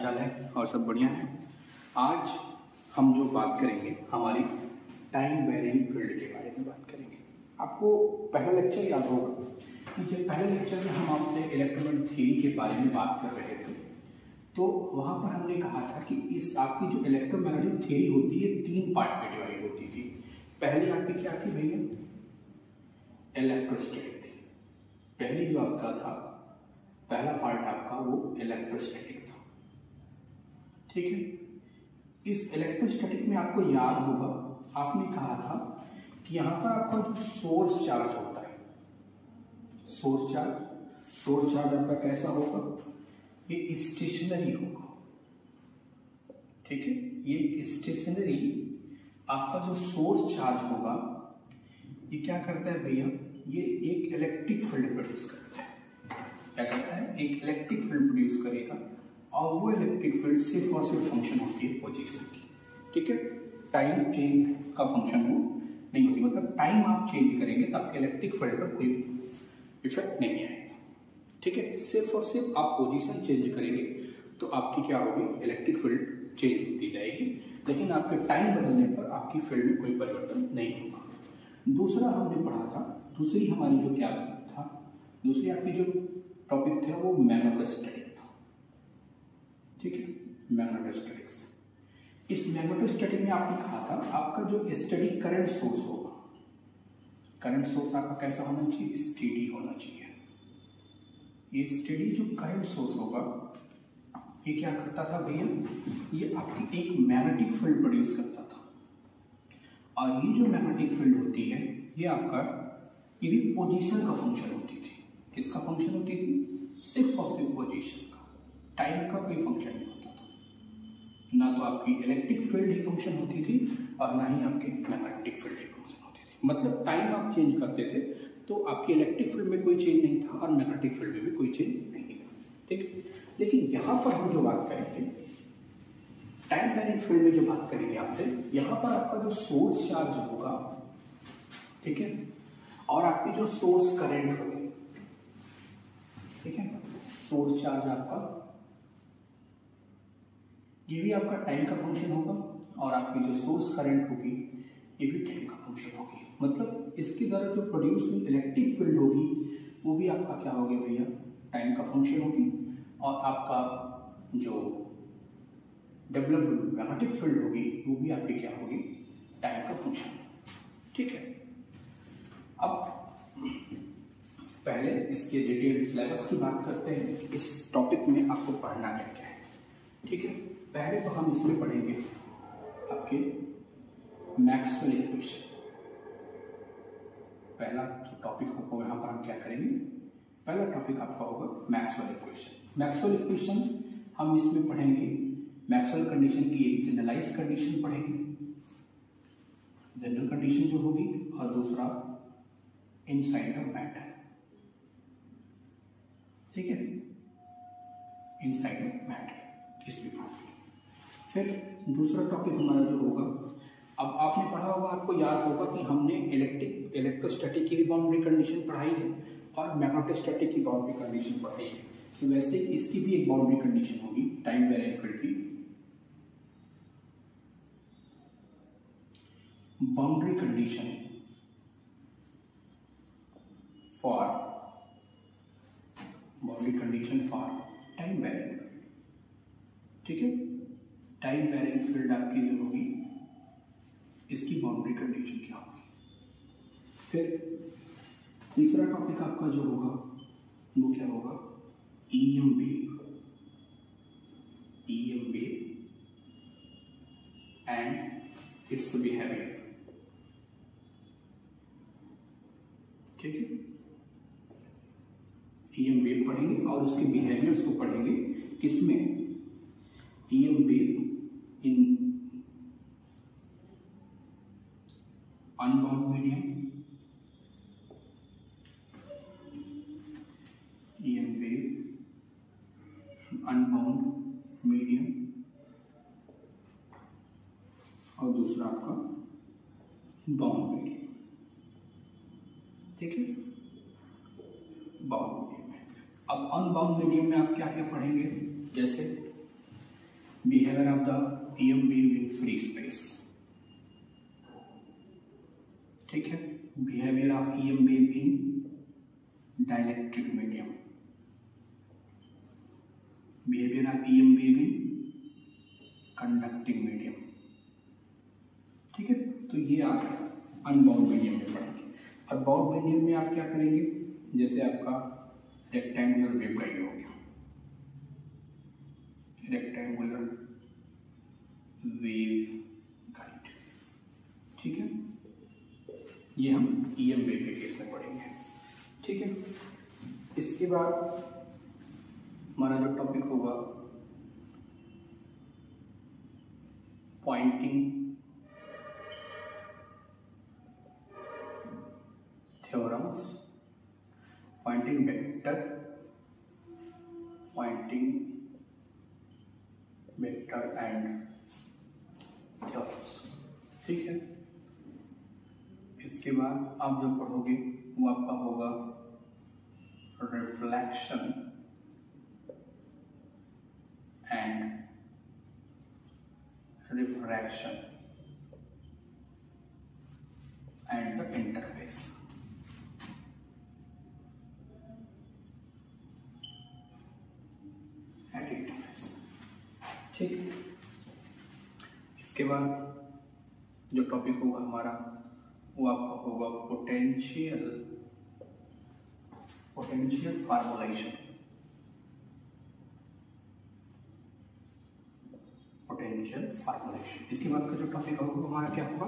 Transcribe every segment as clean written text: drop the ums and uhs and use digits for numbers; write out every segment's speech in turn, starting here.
हाल है और सब बढ़िया है। आज हम जो बात करेंगे हमारी टाइम वेरिंग फील्ड के बारे में बात करेंगे। आपको पहला लेक्चर याद होगा कि जब पहले लेक्चर में हम आपसे इलेक्ट्रोमैग्नेटिक थ्योरी के बारे में बात कर रहे थे तो वहाँ पर हमने कहा था कि इस आपकी जो इलेक्ट्रोमैग्नेटिक थ्योरी होती है 3 पार्ट में डिवाइड होती थी। पहली आपकी क्या थी भैया? इलेक्ट्रोस्टैटिक थी। पहली जो आपका था पहला पार्ट आपका वो इलेक्ट्रोस्टैटिक था, ठीक है। इस इलेक्ट्रोस्टैटिक में आपको याद होगा आपने कहा था कि यहाँ पर आपका जो सोर्स चार्ज होता है, सोर्स चार्ज आपका कैसा होगा? ये स्टेशनरी होगा, ठीक है। ये स्टेशनरी आपका जो सोर्स चार्ज होगा ये क्या करता है भैया? ये एक इलेक्ट्रिक फील्ड प्रोड्यूस करता है। क्या करता है? एक इलेक्ट्रिक फील्ड प्रोड्यूस करेगा और वो इलेक्ट्रिक फील्ड सिर्फ और सिर्फ फंक्शन होती है पोजीशन की, ठीक है। टाइम चेंज का फंक्शन वो नहीं होती, मतलब टाइम आप चेंज करेंगे तो आपके इलेक्ट्रिक फील्ड पर कोई इफेक्ट नहीं आएगा, ठीक है। सिर्फ और सिर्फ आप पोजीशन चेंज करेंगे तो आपकी क्या होगी? इलेक्ट्रिक फील्ड चेंज होती जाएगी, लेकिन आपके टाइम बदलने पर आपकी फील्ड में कोई परिवर्तन नहीं होगा। दूसरा हमने पढ़ा था, दूसरी हमारी जो क्या था, दूसरी आपकी जो टॉपिक था वो मैग्नेटोस्टैटिक था, ठीक है। मैग्नेटोस्टैटिक्स। इस मैग्नेटोस्टैटिक में आपने कहा था आपका जो स्टडी करंट सोर्स होगा, करंट सोर्स आपका कैसा होना चाहिए? स्टेडी होना चाहिए। ये स्टेडी जो करंट सोर्स होगा ये क्या करता था भैया? ये आपकी एक मैग्नेटिक फील्ड प्रोड्यूस करता था, और ये जो मैग्नेटिक फील्ड होती है ये आपका ये भी पोजीशन का फंक्शन होती थी। किसका फंक्शन होती थी? सिर्फ और सिर्फ पोजीशन का, टाइम का कोई फंक्शन नहीं होता था। ना तो आपकी इलेक्ट्रिक फील्ड ही फंक्शन होती थी और ना ही आपकी मैग्नेटिक फील्ड ही फंक्शन होती थी। मतलब टाइम आप चेंज करते थे तो आपकी इलेक्ट्रिक फील्ड में कोई चेंज नहीं था और मैग्नेटिक फील्ड में भी कोई चेंज नहीं था, ठीक। लेकिन यहाँ पर हम जो बात करेंगे टाइम वेरिंग फील्ड में, जो बात करेंगे आपसे, यहाँ पर आपका जो सोर्स चार्ज होगा, ठीक है, और आपकी जो सोर्स करंट होगी, ठीक है, सोर्स चार्ज आपका ये भी आपका टाइम का फंक्शन होगा और आपकी जो सोर्स करंट होगी ये भी टाइम का फंक्शन होगी। मतलब इसके द्वारा जो प्रोड्यूस हुई इलेक्ट्रिक फील्ड होगी वो भी आपका क्या होगी भैया? टाइम का फंक्शन होगी, और आपका जो डेवलप्ड मैग्नेटिक फील्ड होगी वो भी आपकी क्या होगी? टाइम का फंक्शन, ठीक है। अब पहले इसके डिटेल सिलेबस की बात करते हैं कि इस टॉपिक में आपको पढ़ना क्या क्या है, ठीक है। पहले तो हम इसमें पढ़ेंगे आपके मैक्सवेल इक्वेशन। पहला जो टॉपिक होगा यहाँ पर हम क्या करेंगे? पहला टॉपिक आपका होगा मैक्सवेल इक्वेशन। मैक्सवेल इक्वेशन हम इसमें पढ़ेंगे मैक्सवेल कंडीशन की एक जनरलाइज कंडीशन पढ़ेंगे, जनरल कंडीशन जो होगी, और दूसरा इनसाइड द मैटर, ठीक है, इनसाइड द मैटर इसमें पढ़ेंगे। फिर दूसरा टॉपिक हमारा जो होगा, अब आपने पढ़ा होगा, आपको याद होगा कि हमने इलेक्ट्रोस्टैटिक की भी बाउंड्री कंडीशन पढ़ाई है और मैग्नेटोस्टैटिक की बाउंड्री कंडीशन पढ़ाई है। तो वैसे इसकी भी एक बाउंड्री कंडीशन होगी टाइम वेरिंग फील्ड की। Boundary condition for time varying, ठीक है। टाइम वेरिंग फील्ड आपकी जो होगी इसकी बाउंड्री कंडीशन क्या होगी। फिर तीसरा टॉपिक आपका जो होगा वो क्या होगा? EM wave and it's behaviour, ठीक है। EM वेव पढ़ेंगे और उसके बिहेवियर्स को पढ़ेंगे। किसमें? EM wave in unbound medium, EM wave unbound medium, और दूसरा आपका बाउंड मीडियम, ठीक है, बाउंड मीडियम है। अब अनबाउंड मीडियम में आप क्या क्या पढ़ेंगे? जैसे behaviour of the EM beam in free space, ठीक है। Behaviour of EM beam in dielectric medium, behaviour of EM beam in conducting medium, ठीक है। तो ये आप अनबाउंड मीडियम में पढ़ेंगे। और बाउंड मीडियम में आप क्या करेंगे, जैसे आपका रेक्टेंगुलर वेवगाइड हो गया, रेक्टेंगुलर वेवगाइड, ठीक है। ये हम EM वेव के केस में पढ़ेंगे, ठीक है। इसके बाद हमारा जो टॉपिक होगा Poynting theorems, Poynting vector, Poynting vector and theorems, ठीक है। इसके बाद आप जो पढ़ोगे वो आपका होगा reflection and refraction and the interface, ठीक है। इसके बाद जो टॉपिक होगा हमारा वो आपका होगा पोटेंशियल फार्मुलेशन, पोटेंशियल फार्मुलेशन। इसके बाद का जो टॉपिक होगा हमारा क्या होगा,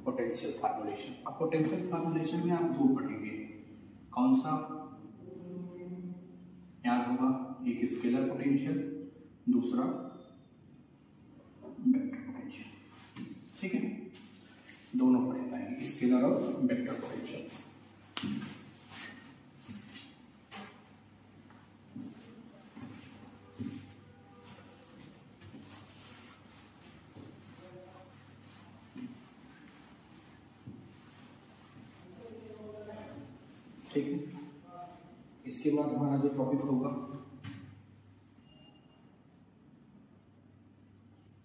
पोटेंशियल फार्मुलेशन। अब पोटेंशियल फार्मुलेशन में आप दो पढ़ेंगे, कौन सा याद होगा, एक स्केलर पोटेंशियल, दूसरा वेक्टर पोटेंशियल, ठीक है। दोनों पढ़े जाएंगे, स्केलर और वेक्टर पोटेंशियल। ठीक है। इसके बाद हमारा जो टॉपिक होगा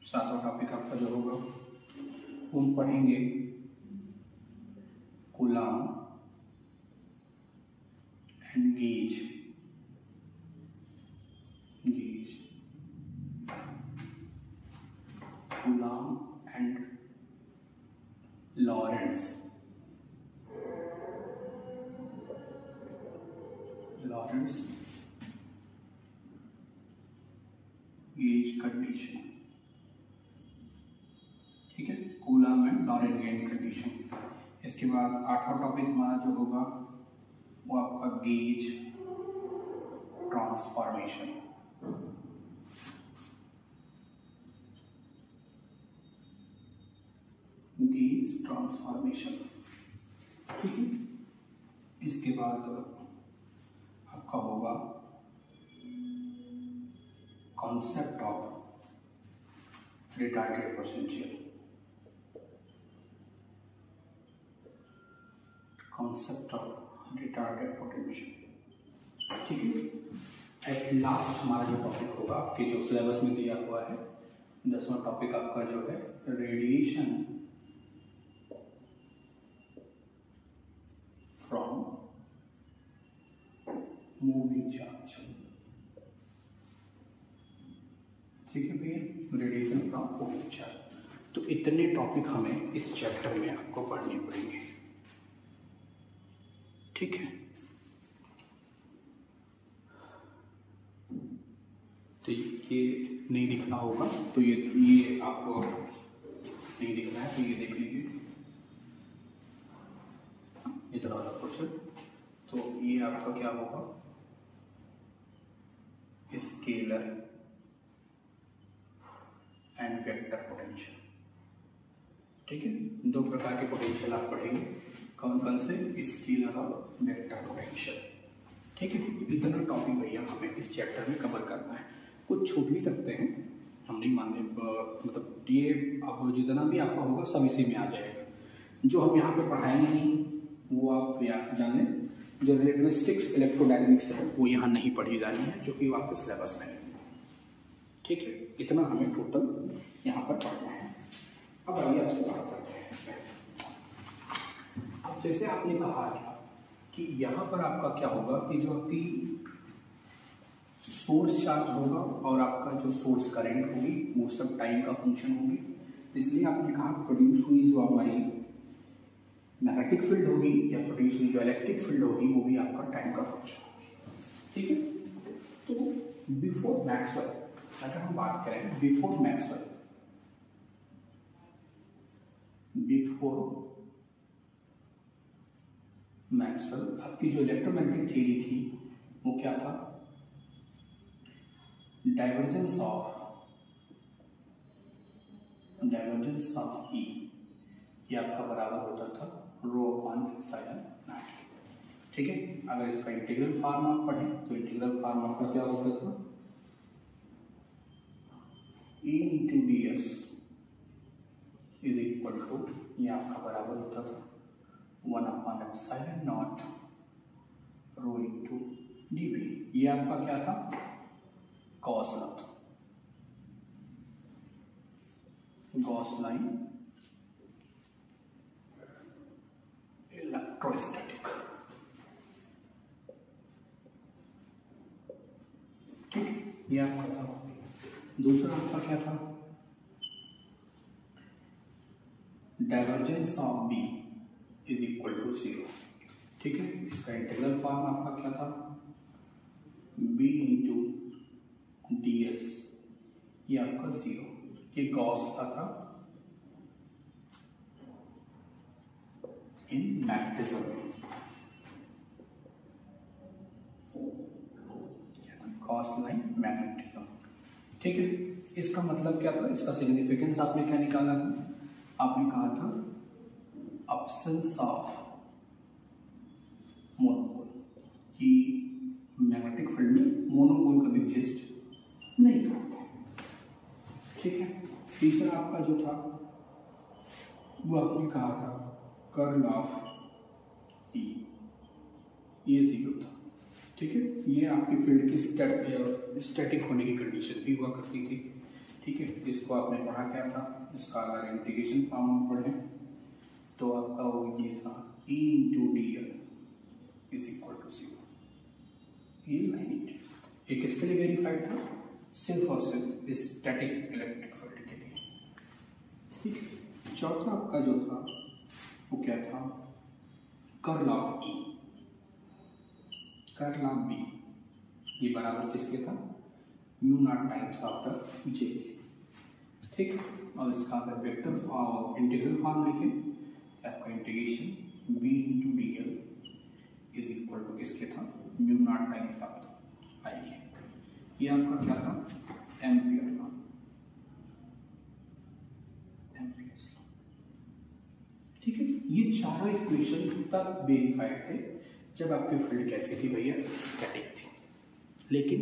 सातवां टॉपिक आपका जो होगा हम पढ़ेंगे coulomb and gauge, coulomb and Lawrence gauge condition, ठीक है, coulomb and Lawrence gauge condition. इसके बाद आठवां टॉपिक हमारा जो होगा वो आपका गेज ट्रांसफॉर्मेशन, गेज ट्रांसफॉर्मेशन, ठीक है। इसके बाद आपका होगा concept of retarded potential, concept of retarded potential, ठीक है। एट लास्ट हमारा जो टॉपिक होगा आपके जो सिलेबस में दिया हुआ है 10वां टॉपिक आपका जो है रेडिएशन फ्रॉम मूविंग चार्ज, ठीक है भैया, रेडिएशन फ्रॉम मूविंग चार्ज। तो इतने टॉपिक हमें इस चैप्टर में आपको पढ़ने पड़ेंगे, ठीक है। तो ये नहीं दिखना होगा, तो ये आपको नहीं दिखना है, तो ये देख लीजिए इतना वाला क्वेश्चन। तो ये आपका क्या होगा, स्केलर एंड वेक्टर पोटेंशियल, ठीक है। दो प्रकार के पोटेंशियल आप पढ़ेंगे, कौन कौन से, स्केलर और वेक्टर पोटेंशियल, ठीक है। इतना टॉपिक भैया हमें इस चैप्टर में कवर करना है। कुछ छूट भी सकते हैं, हम नहीं मानते, मतलब ये अब जितना भी आपका होगा सब इसी में आ जाएगा। जो हम यहाँ पे पढ़ाएंगे नहीं वो आप जान लें, जो रिलेटिविस्टिक्स इलेक्ट्रोडायनेमिक्स है वो यहाँ नहीं पढ़ी जानी है, जो कि वो आपके सिलेबस में नहीं है, ठीक है, इतना हमें टोटल यहाँ पर पढ़ना है। अब आइए आपसे बात करते हैं। अब जैसे आपने कहा कि यहाँ पर आपका क्या होगा कि जो आपकी सोर्स चार्ज होगा और आपका जो सोर्स करंट होगी वो सब टाइम का फंक्शन होगी, इसलिए आपने कहा प्रोड्यूस हुई जो हमारी मैग्नेटिक फील्ड होगी या प्रोड्यूस हुई जो इलेक्ट्रिक फील्ड होगी वो भी आपका टाइम का फंक्शन होगी। ठीक है, तो बिफोर मैक्सवेल अगर हम बात करें, बिफोर मैक्सवेल आपकी जो इलेक्ट्रोमैग्नेटिक थ्योरी थी वो क्या था, डाइवर्जेंस ऑफ E ये आपका बराबर होता था रो अपॉन एप्सिलॉन नॉट। ठीक है, अगर इसका इंटीग्रल फॉर्म आप पढ़ें तो इंटीग्रल फॉर्म आपका क्या होता था, E into D S is equal to, ये आपका बराबर होता था 1 upon epsilon naught rho into D P. ये आपका क्या था, गॉस लॉ था, गॉस लाइन इलेक्ट्रोस्टैटिक। ठीक, ये आपका था। दूसरा आपका क्या था, divergence of B is equal to 0। ठीक है, इसका इंटीग्रल फॉर्म आपका क्या था, बी इंटू डी एस, ये आपका 0। ये गॉस का था in magnetism, Gauss line magnetism. ठीक है, इसका मतलब क्या था, इसका सिग्निफिकेंस आपने क्या निकाला था, आपने कहा था अब्सेंस ऑफ मोनोपोल, कि मैग्नेटिक फील्ड में मोनोपोल कभी एग्जिस्ट नहीं करता। ठीक है, तीसरा आपका जो था वो आपने कहा था कर्ल ऑफ E, ये 0 था। ठीक है, ये आपकी फील्ड की स्टैटिक होने की कंडीशन भी हुआ करती थी। ठीक है, इसको आपने पढ़ा क्या था, इसका अगर इंटीग्रेशन फॉर्म में पढ़ें तो आपका वो ये था E into D L is equal to 0। ये लाइन ये किसके लिए वेरीफाइड था, सिर्फ और सिर्फ स्टैटिक इलेक्ट्रिक फील्ड के लिए। ठीक है, चौथा आपका जो था वो क्या था, curl of E, curl of B, ये बराबर किसके था, mu naught times of the J। ठीक है, और इसका अगर वेक्टर और इंटीग्रल फॉर्म लिखें तो आपका integration B into D L is equal to किसके था, mu naught times of the I के। ये आपका क्या था, एम्पियर लॉ, एम्पियर्स लॉ। ठीक है, ये चारों इक्वेशन तब वेरीफाइड थे जब आपकी फील्ड कैसी थी भैया, स्टैटिक थी। लेकिन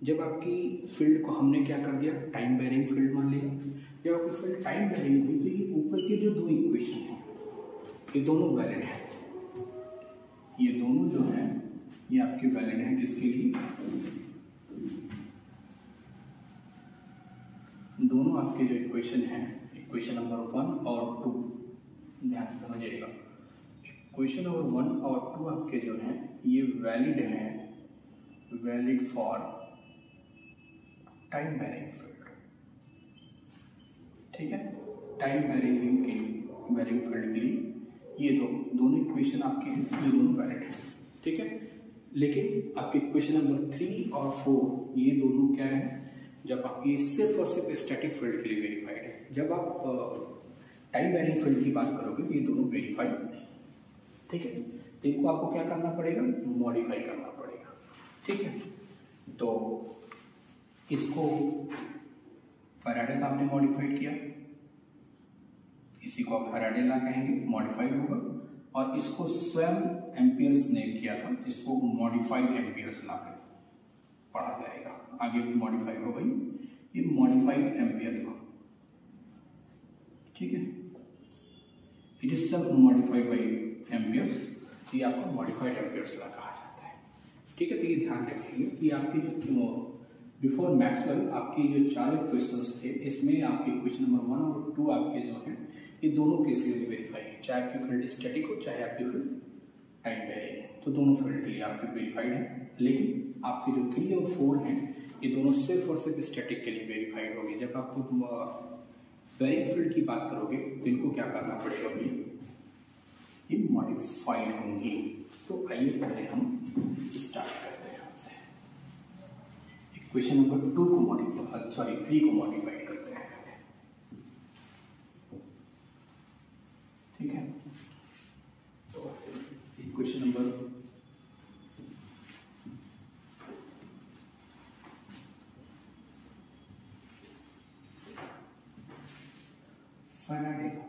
जब आपकी फील्ड को हमने क्या कर दिया, टाइम वेरिंग फील्ड मान लिया, जब आपकी फील्ड टाइम वेरिंग हुई तो ये ऊपर के जो दो इक्वेशन हैं ये दोनों वैलिड हैं, ये दोनों जो हैं ये आपके वैलिड हैं, किसके लिए, दोनों आपके जो इक्वेशन हैं, इक्वेशन नंबर 1 और 2, ध्यान समझिएगा, इक्वेशन नंबर 1 और 2 आपके जो हैं ये वैलिड हैं, valid for time varying field. ठीक है, टाइम वेरिंग फील्ड के लिए ये दोनों इक्वेशन आपके ये दोनों वैलिड हैं। ठीक है, लेकिन आपके इक्वेशन नंबर 3 और 4 ये दोनों क्या है, जब आप ये सिर्फ और सिर्फ स्टैटिक फील्ड के लिए वेरीफाइड है। जब आप टाइम वेरिंग फील्ड की बात करोगे ये दोनों वेरीफाइड नहीं। ठीक है, तो इनको आपको क्या करना पड़ेगा, मॉडिफाई करना पड़ेगा। ठीक है, तो इसको फैराडे साहब ने मॉडिफाइड किया, इसी को आप फैराडे लॉ कहेंगे, मॉडिफाइड होगा, और इसको स्वयं एम्पियर्स ने किया था, इसको मॉडिफाइड एम्पियर्स लॉ पढ़ा जाएगा आगे, मॉडिफाई होगा ये मॉडिफाइड एम्पियर लॉ। ठीक है, it is self modified by amperes, ये आपको मॉडिफाइड एम्पियर्स लॉ कहा जाता है। ठीक है, तो ये ध्यान रखेंगे कि आपकी जो बिफोर मैक्सवेल आपकी जो 4 क्वेश्चंस थे, इसमें आपके क्वेश्चन नंबर 1 और 2 आपके जो हैं ये दोनों केस के लिए वेरीफाई है, चाहे आपकी फील्ड स्टैटिक हो चाहे आपकी फील्ड टाइम वेरिंग हो, तो दोनों फील्ड के लिए आपकी वेरीफाइड है। लेकिन आपके जो 3 और 4 हैं ये दोनों सिर्फ और सिर्फ स्टैटिक के लिए वेरीफाइड होगी। जब आपको वेरिंग फील्ड की बात करोगे तो इनको क्या करना पड़ेगा भैया, ये मॉडिफाइड होंगी। तो आइए पहले हम स्टार्ट करते हैं आपसे। इक्वेशन नंबर 2 को मॉडिफाई 3 को मॉडिफाइड करते हैं, ठीक है। तो इक्वेशन नंबर फैराडे लॉ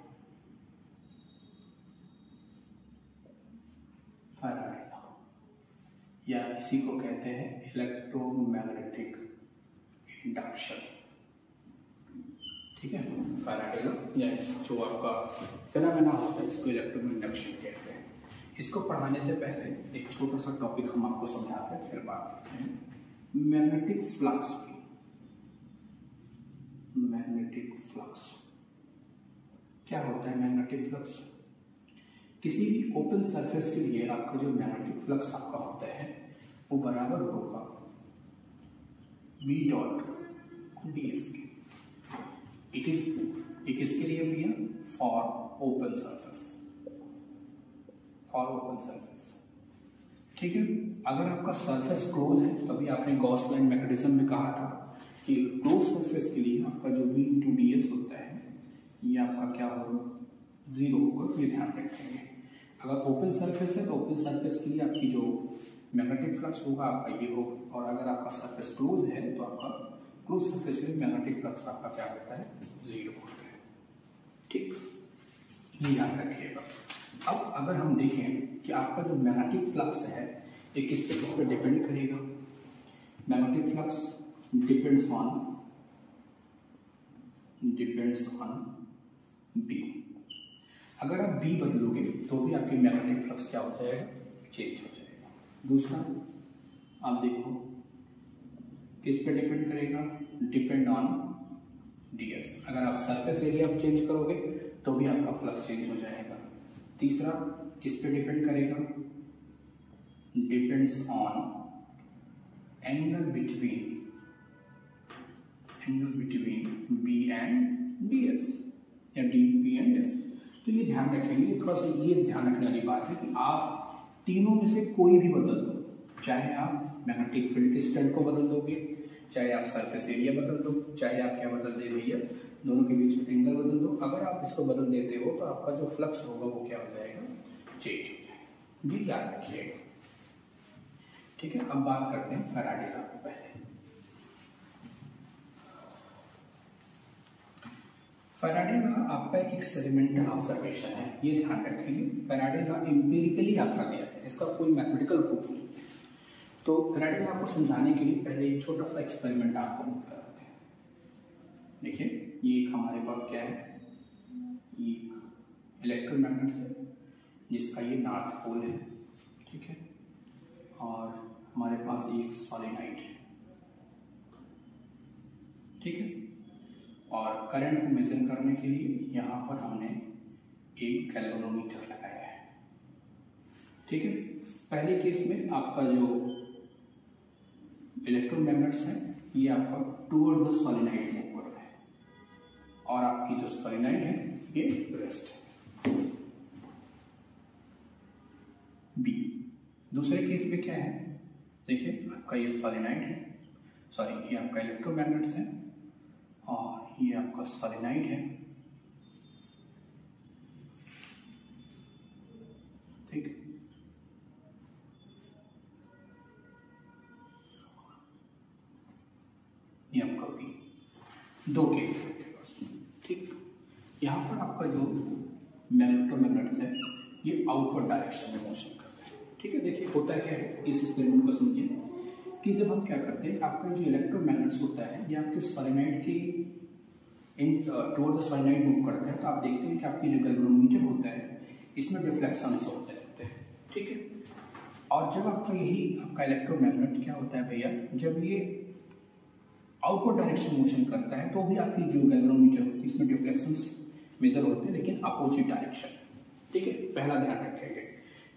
या इसी को कहते हैं इलेक्ट्रोमैग्नेटिक इंडक्शन, ठीक है। फैराडे लॉ या जो आपका फिनोमेना होता है इसको इलेक्ट्रोमैग्नेटिक इंडक्शन कहते हैं। इसको पढ़ाने से पहले एक छोटा सा टॉपिक हम आपको समझाते हैं, फिर बात करते हैं मैग्नेटिक फ्लक्स की। मैग्नेटिक फ्लक्स क्या होता है? मैग्नेटिक फ्लक्स किसी भी ओपन सरफेस के लिए आपका जो मैग्नेटिक फ्लक्स आपका होता है वो बराबर होगा v डॉट ds के। इट इज ये किसके लिए भैया? For open surface, for open surface, ठीक है। अगर आपका सरफेस क्लोज है, तभी आपने गॉस लाइन मैकेनिज्म में कहा था कि क्लोज सरफेस के लिए आपका जो v इंटू ds होता है ये आपका क्या होगा? 0 होगा, ये ध्यान रखेंगे। अगर ओपन सरफेस है तो ओपन सरफेस के लिए आपकी जो मैग्नेटिक फ्लक्स होगा आपका ये होगा, और अगर आपका सरफेस क्लोज है तो आपका क्लोज सरफेस के लिए मैग्नेटिक फ्लक्स आपका क्या होता है? 0 होता है, ठीक, ये याद रखिएगा। अब अगर हम देखें कि आपका जो मैग्नेटिक फ्लक्स है ये किस पे डिपेंड करेगा? Magnetic flux depends on B। अगर आप B बदलोगे तो भी आपकी मैग्नेटिक फ्लक्स क्या हो जाएगा? चेंज हो जाएगा। दूसरा आप देखो किस पे डिपेंड करेगा? Depend on ds। अगर आप सरफेस एरिया चेंज करोगे तो भी आपका फ्लक्स चेंज हो जाएगा। तीसरा किस पे डिपेंड करेगा? Depends on angle between B and ds या dP एंड s। तो ये ध्यान रखेंगे, थोड़ा सा ये ध्यान रखने वाली बात है कि आप तीनों में से कोई भी बदल दो, चाहे आप मैग्नेटिक फील्ड के स्ट्रेंथ को बदल दोगे, चाहे आप सरफेस एरिया बदल दो, चाहे आप क्या बदल दे भैया, दोनों के बीच में एंगल बदल दो। अगर आप इसको बदल देते हो तो आपका जो फ्लक्स होगा वो क्या हो जाएगा? चेंज हो जाएगा। ये याद रखिएगा, ठीक है। अब बात करते हैं फैराडे लॉ को। पहले फैराडे लॉ आपका एक एक्सपेरिमेंटल ऑब्जर्वेशन है, ये ध्यान रखेंगे। फैराडे लॉ एम्पिरिकली आपका गया है, इसका कोई मैथमेटिकल प्रूफ नहीं है। तो फैराडे लॉ को समझाने के लिए पहले एक छोटा सा एक्सपेरिमेंट आपको नोट कराते हैं। देखिए ये हमारे पास क्या है? ये इलेक्ट्रोमैग्नेट है जिसका ये नॉर्थ पोल है, ठीक है, और हमारे पास एक सॉलिनॉइड है, ठीक है। और करंट को मेजर करने के लिए यहाँ पर हमने एक गैल्वेनोमीटर लगाया है, ठीक है। पहले केस में आपका जो इलेक्ट्रोमैग्नेट्स है ये आपका टुवर्ड द सॉलिनॉइड मूव कर रहा है, और आपकी जो सॉलिनॉइड है ये रेस्ट है। बी दूसरे केस में क्या है? देखिए आपका ये सॉलिनॉइड है, सॉरी ये आपका इलेक्ट्रोमैग्नेट्स है और ये आपका सॉलिनॉइड है, ठीक। ये आपका बी, दो केस है आपके पास, ठीक। यहाँ पर आपका जो इलेक्ट्रोमैग्नेट्स है ये आउटवर्ड डायरेक्शन में मोशन कर रहे हैं, ठीक है। देखिए होता क्या है, इस एक्सपेरिमेंट को समझिए कि जब हम क्या करते हैं, आपका जो इलेक्ट्रोमैग्नेट्स होता है ये आपके सॉलिनॉइड की टुवर्ड द सॉलिनॉइड मूव करता है, तो आप देखते हैं कि आपकी जो गैल्वेनोमीटर होता है इसमें डिफ्लेक्शंस होते रहते हैं, ठीक है। और जब आपका यही आपका इलेक्ट्रोमैग्नेट क्या होता है भैया, जब ये आउटवर्ड डायरेक्शन मोशन करता है तो भी आपकी जो गैल्वेनोमीटर होती है इसमें डिफ्लेक्शंस मेजर होते हैं, लेकिन अपोजिट डायरेक्शन। ठीक है, पहला ध्यान रखेंगे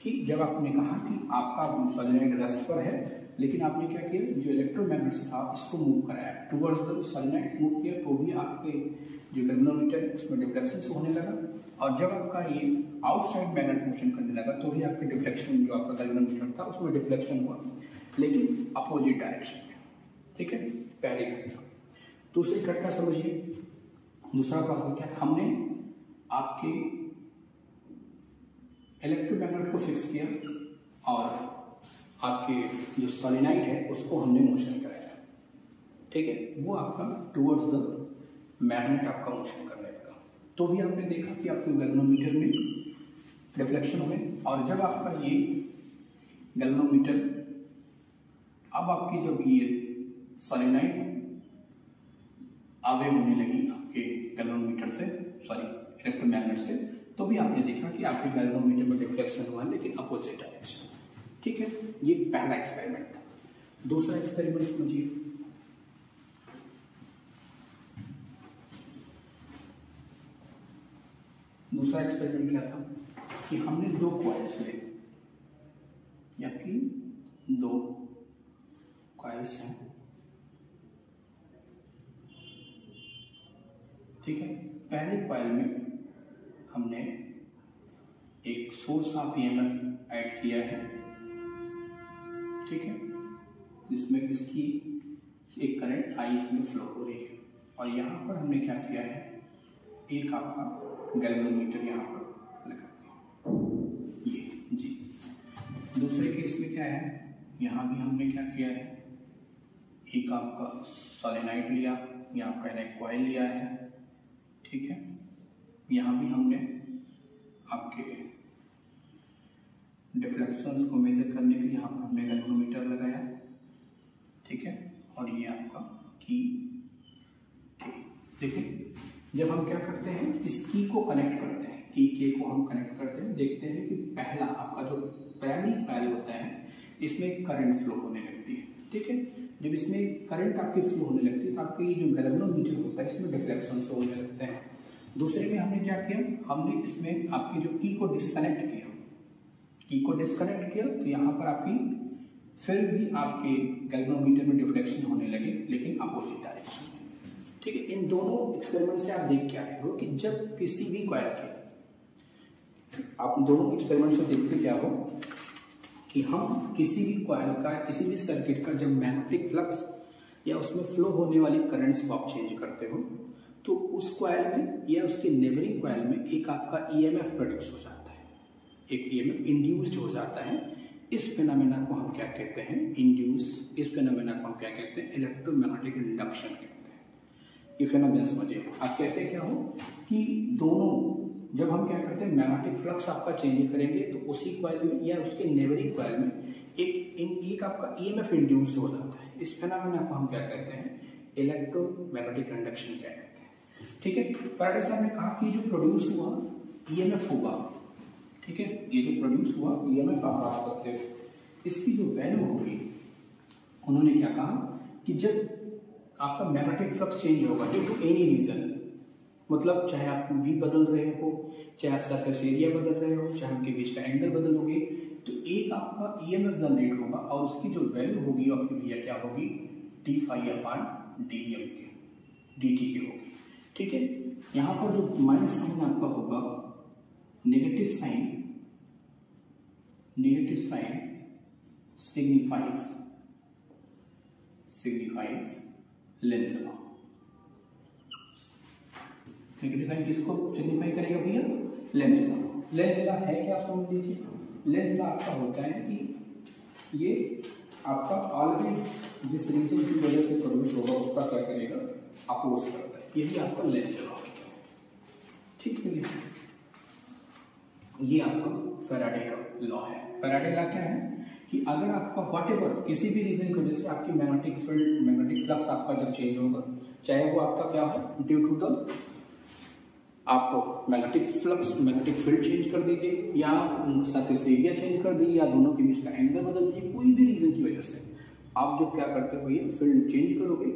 कि जब आपने कहा कि आपका सोलेनॉइड रेस्ट पर है, लेकिन आपने क्या किया, जो इलेक्ट्रोमैग्नेट्स था इसको मूव कराया टुवर्ड्स द सोलेनॉइड, मूव किया तो भी आपके जो गैल्वेनोमीटर है उसमें डिफ्लेक्शन होने लगा। और जब आपका ये आउटसाइड मैग्नेट मोशन करने लगा तो भी आपके डिफ्लेक्शन, जो आपका गैल्वेनोमीटर था उसमें डिफ्लेक्शन हुआ, लेकिन अपोजिट डायरेक्शन में। ठीक है, पहली घटना। दूसरी घटना समझिए, दूसरा प्रोसेस क्या, हमने आपके इलेक्ट्रोमैग्नेट को फिक्स किया और आपके जो सोलेनॉइड है उसको हमने मोशन कराया। ठीक है, वो आपका टुवर्ड्स द मैग्नेट आपका मोशन करने लगा, तो भी आपने देखा कि आपके गैल्वेनोमीटर में डिफ्लेक्शन हुए। और जब आपका ये गैल्वेनोमीटर, अब आपकी जब ये सोलेनॉइड आगे होने लगी आपके गैल्वेनोमीटर से, सॉरी इलेक्ट्रोमैग्नेट से, तो भी आपने देखा कि आपके गैल्वेनोमीटर में डिफ्लेक्शन हुआ, लेकिन अपोजिट डायरेक्शन। ठीक है, ये पहला एक्सपेरिमेंट था। दूसरा एक्सपेरिमेंट समझिए, दूसरा एक्सपेरिमेंट क्या था कि हमने दो कॉइल्स ले, या कि दो कॉइल्स हैं। ठीक है, पहले कॉइल में हमने एक सोर्स ऑफ ईएमएफ ऐड किया है। ठीक है, जिसमें इसकी एक करंट आई इसमें फ्लो हो रही है, और यहाँ पर हमने क्या किया है, एक आपका गैल्वेनोमीटर यहाँ पर लगा दिया, ये जी। दूसरे केस में क्या है, यहाँ भी हमने क्या किया है, एक आपका सोलेनॉइड लिया, यहाँ आपका एक कॉइल लिया है। ठीक है, यहाँ भी हमने आपके डिफ्लेक्शंस को मेजर करने के लिए यहाँ पर हमने गैल्वेनोमीटर लगाया। ठीक है, और ये आपका की देखिए, जब हम क्या करते हैं, इस की को कनेक्ट करते हैं, की के को हम कनेक्ट करते हैं, देखते हैं कि पहला आपका जो प्राइमरी कॉइल होता है इसमें करंट फ्लो होने लगती है। ठीक है, जब इसमें करंट आपकी फ्लो होने लगती है तो आपके ये जो गैल्वेनोमीटर होता है इसमें डिफ्लेक्शंस होने लगते हैं। दूसरे में हमने क्या किया, हमने इसमें आपकी जो की को डिस्कनेक्ट किया, की को डिस्कनेक्ट किया, तो यहाँ पर आपकी फिर भी आपके गैल्वेनोमीटर में डिफ्लेक्शन होने लगे, लेकिन अपोजिट डायरेक्शन में। ठीक है, इन दोनों एक्सपेरिमेंट से आप देख क्या रहे हो कि जब किसी भी कॉइल के, आप दोनों एक्सपेरिमेंट से देखते क्या हो कि हम किसी भी कॉइल का, किसी भी सर्किट का जब मैग्नेटिक फ्लक्स या उसमें फ्लो होने वाली करंट्स को आप चेंज करते हो, तो उस कॉइल में या उसके नेबरिंग कॉइल में एक आपका ईएमएफ प्रोड्यूस हो जाता है, एक ईएमएफ इंड्यूस्ड हो जाता है। इस फिनोमेना को हम क्या कहते हैं, इंड्यूस। इस फिनोमेना को हम क्या कहते हैं, इलेक्ट्रोमैग्नेटिक इंडक्शन कहते हैं। ये फिनोमेना समझिए, आप कहते हैं क्या हो कि दोनों, जब हम क्या करते हैं, मैग्नेटिक फ्लक्स आपका चेंज करेंगे तो उसी कॉइल में या उसके नेबरिंग कॉइल में एक आपका ईएमएफ इंड्यूस हो जाता है। इस फिनोमेना को हम क्या कहते हैं, इलेक्ट्रोमैग्नेटिक इंडक्शन कहते हैं। ठीक है, फैराडे साहब ने कहा कि जो प्रोड्यूस हुआ ईएमएफ होगा, ठीक है, ये जो प्रोड्यूस हुआ ईएमएफ आप बात करते हो, इसकी जो वैल्यू होगी, उन्होंने क्या कहा कि जब आपका मैग्नेटिक फ्लक्स चेंज होगा ड्यू टू एनी रीजन, मतलब चाहे आप भी बदल रहे हो, चाहे आप सरफेस एरिया बदल रहे हो, चाहे उनके बीच का एंगल बदलोगे, तो एक आपका ईएमएफ जनरेट होगा और उसकी जो वैल्यू होगी आपकी भैया क्या होगी, डी फाई अपॉन डीएम के, dt के होगी। ठीक है, यहाँ पर जो माइनस साइन आपका होगा, negative sign signifies Lenz law. Negative sign किसको सिग्निफाई करेगा भैया, लेंस लॉ। लेंस लॉ है क्या, आप समझ लीजिए। लेंस लॉ आपका होता है कि ये आपका ऑलवेज जिस रीजन की वजह से प्रोड्यूस होगा उसका क्या करेगा, अपोज करता है, यही आपका लेंस लॉ है। ठीक है, ये आपका फैराडे का लॉ है। फैराडे लॉ क्या है कि अगर आपका व्हाटएवर किसी भी रीजन की वजह से आपकी मैग्नेटिक फील्ड, मैग्नेटिक फ्लक्स आपका जब चेंज होगा, चाहे वो आपका क्या हो, ड्यू टू द आप magnetic flux, magnetic field change कर दीजिए, या सरफेस एरिया चेंज कर दीजिए, या दोनों के बीच का एंगल बदल दीजिए, कोई भी रीजन की वजह से आप जब क्या करते हो, ये फील्ड चेंज करोगे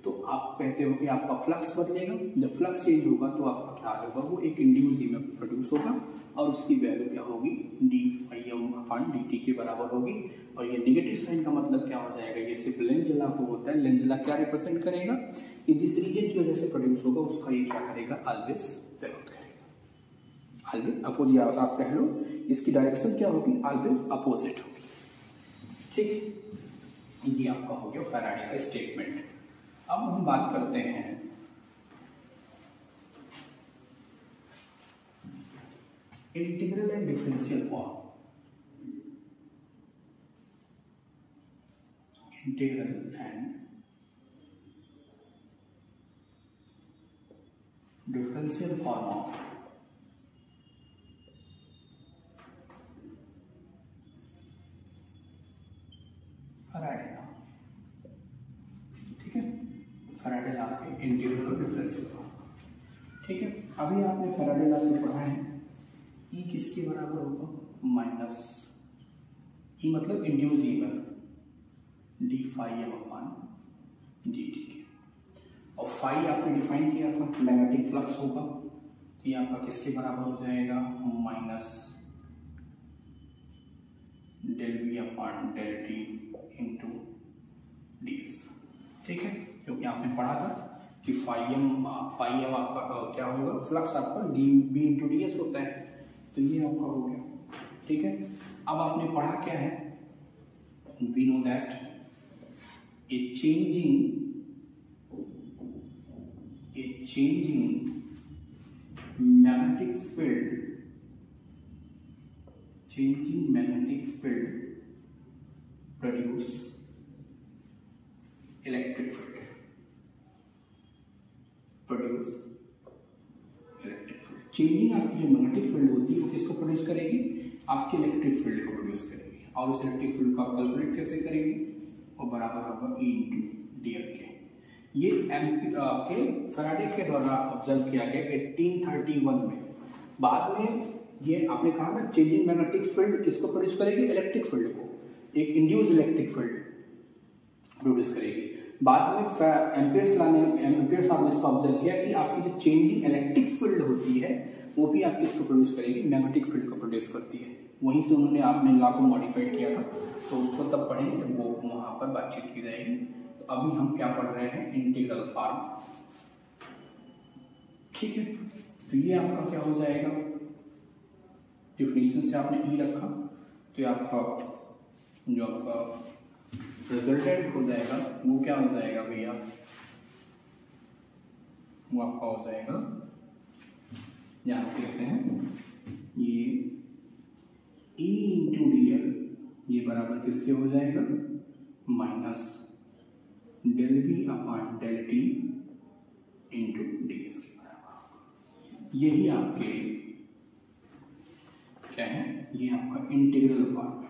तो आप कहते हो कि आपका फ्लक्स बदलेगा। जब फ्लक्स चेंज होगा तो आपका क्या होगा, वो एक इंड्यूस ईएमएफ प्रोड्यूस होगा और उसकी वैल्यू क्या होगी, d∅m/dt के बराबर होगी। और ये नेगेटिव साइन का मतलब क्या हो जाएगा, ये सिर्फ लेंज लॉ को होता है। लेंज लॉ क्या रिप्रेजेंट करेगा कि जिस रीजन की वजह से प्रोड्यूस होगा उसका ये क्या करेगा, ऑलवेज विरोध करेगा, ऑलवेज अपोजिट। आप कह लो इसकी डायरेक्शन क्या होगी, ऑलवेज अपोजिट होगी। ठीक, ये आपका हो गया फैराडे का स्टेटमेंट। अब हम बात करते हैं integral and differential form. Integral and differential form of Faraday law. ठीक है, फैराडे लॉ के इंटीग्रल और डिफरेंशियल फॉर्म। ठीक है, अभी आपने फैराडे लॉ से पढ़ा है, ई किसके बराबर होगा, माइनस ई मतलब इंड्यूस ईएमएफ d∅m/dt के, और फाई आपने डिफाइन किया था मैग्नेटिक फ्लक्स होगा, तो ये आपका किसके बराबर हो जाएगा, माइनस ∂V/∂t इंटू ds। ठीक है, क्योंकि आपने पढ़ा था कि ∅m आपका क्या होगा, फ्लक्स आपका dB इंटू ds होता है, तो ये आपका हो गया। ठीक है, अब आपने पढ़ा क्या है, we know that a changing magnetic field produce electric field। Changing आपकी जो मैग्नेटिक फील्ड होती है वो किसको प्रोड्यूस करेगी, आपके इलेक्ट्रिक फील्ड को प्रोड्यूस करेगी। और उस इलेक्ट्रिक फील्ड को आप कैलकुलेट कैसे करेंगे, और बराबर होगा E इंटू डी के। ये आपके फैराडे के द्वारा ऑब्जर्व किया गया 1831 में। बाद में ये आपने कहा ना, चेंजिंग मैग्नेटिक फील्ड किसको प्रोड्यूस करेगी, इलेक्ट्रिक फील्ड को, एक इंड्यूस इलेक्ट्रिक फील्ड प्रोड्यूस करेगी। बाद में एम्पियर्स साहब ने इसको ऑब्जर्व किया कि आपकी जो चेंजिंग इलेक्ट्रिक फील्ड होती है वो भी आपकी इसको प्रोड्यूस करेगी, मैग्नेटिक फील्ड को प्रोड्यूस करती है। वहीं से उन्होंने आपने लॉ को मॉडिफाइड किया था, तो उसको तब पढ़ेंगे जब वो वहाँ पर बातचीत की जाएगी। तो अभी हम क्या पढ़ रहे हैं, इंटीग्रल फॉर्म। ठीक है, तो ये आपका क्या हो जाएगा, डिफिनीशन से आपने ई रखा, तो आपका जो आपका रिजल्टेंट हो जाएगा वो क्या हो जाएगा भैया, वो आपका हो जाएगा, यहाँ कहते हैं ये E इंटू dl, ये बराबर किसके हो जाएगा, माइनस ∂V/∂t इंटू ds के बराबर। यही आपके क्या है, ये आपका इंटीग्रल फॉर्म है।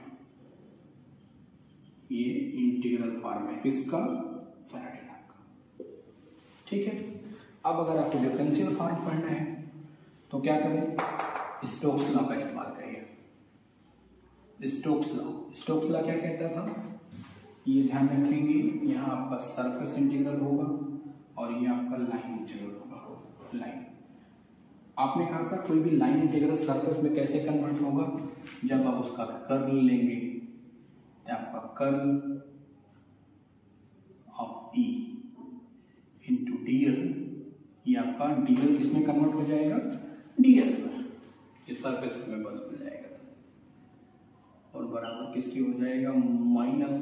ये इंटीग्रल फॉर्म है किसका, फैराडे लॉ का। ठीक है, अब अगर आपको डिफरेंशियल फॉर्म पढ़ना है तो क्या करें, स्टोक्स लॉ का इस्तेमाल करिए। स्टोक्स लॉ क्या कहता था, ये ध्यान रखेंगे, यहाँ आपका सरफेस इंटीग्रल होगा और ये आपका लाइन इंटीग्रल होगा। लाइन आपने कहा था कोई भी लाइन इंटीग्रल सरफेस में कैसे कन्वर्ट होगा, जब आप उसका कर्ल लेंगे, आपका curl of E into dl, ये आपका dl किसमें कन्वर्ट हो जाएगा, ds में, ये सरफेस में बदल जाएगा और बराबर किसकी हो जाएगा, माइनस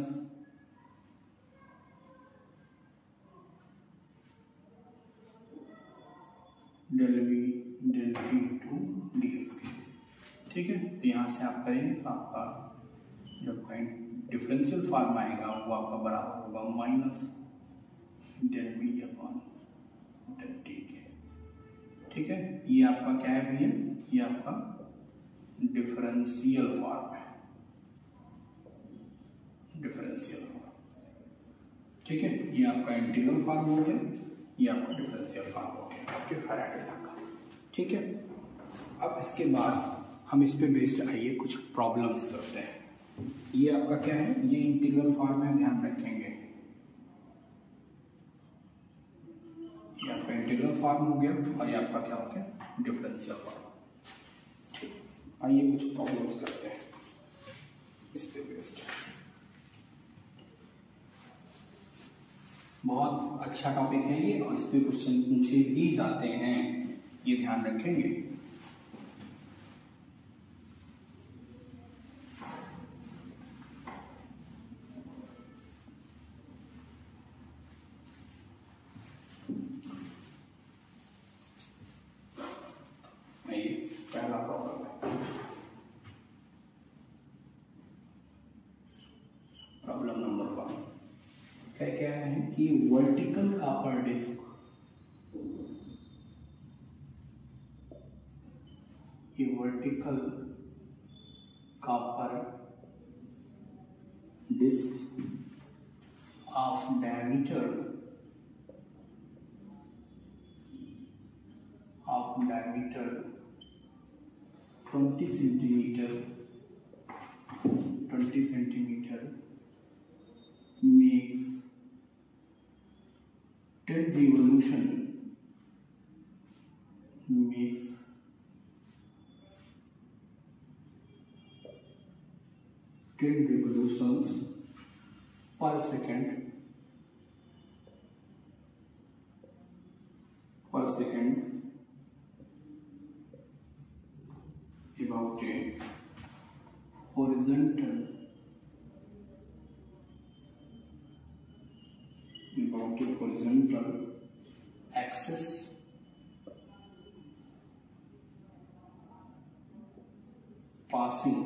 ∂V/∂t इंटू ds के। ठीक है, तो यहाँ से आप करेंगे तो आपका जो डिफरेंशियल फॉर्म आएगा वो आपका बराबर होगा माइनस ∂V/∂t के। ठीक है, ये आपका क्या है भैया, ये आपका डिफरेंशियल फॉर्म है, डिफरेंशियल फॉर्म। ठीक है, ये आपका इंटीग्रल फॉर्म हो गया, ये आपका डिफरेंशियल फॉर्म हो गया आपके फैराडे लॉ का। ठीक है, अब इसके बाद हम इस पे बेस्ड आइए कुछ प्रॉब्लम्स करते हैं। ये आपका क्या है, ये इंटीग्रल फॉर्म है, ध्यान रखेंगे। इंटीग्रल फॉर्म हो गया और ये आपका क्या हो गया, डिफरेंशियल फॉर्म। ठीक, आइए कुछ प्रॉब्लम्स करते हैं इस पे बेस्ड। बहुत अच्छा टॉपिक है ये और इस पे क्वेश्चन पूछे भी जाते हैं, ये ध्यान रखेंगे। पहला प्रॉब्लम है, प्रॉब्लम नंबर 1। क्या है कि वर्टिकल कॉपर डिस्क, ये vertical copper disc of diameter 20 centimeter makes 10 revolutions per second about a horizontal axis passing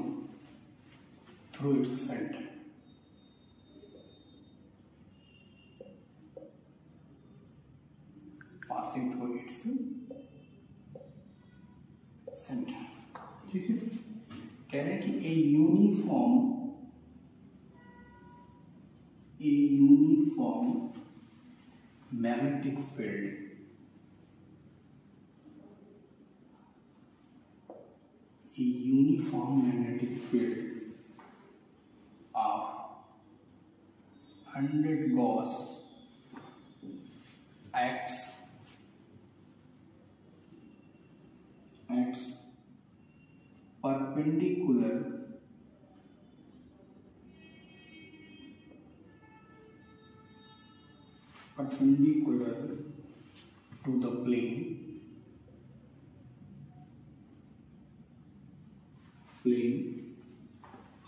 through its center. ठीक है, कह रहे हैं कि a uniform magnetic field of 100 Gauss x perpendicular to the plane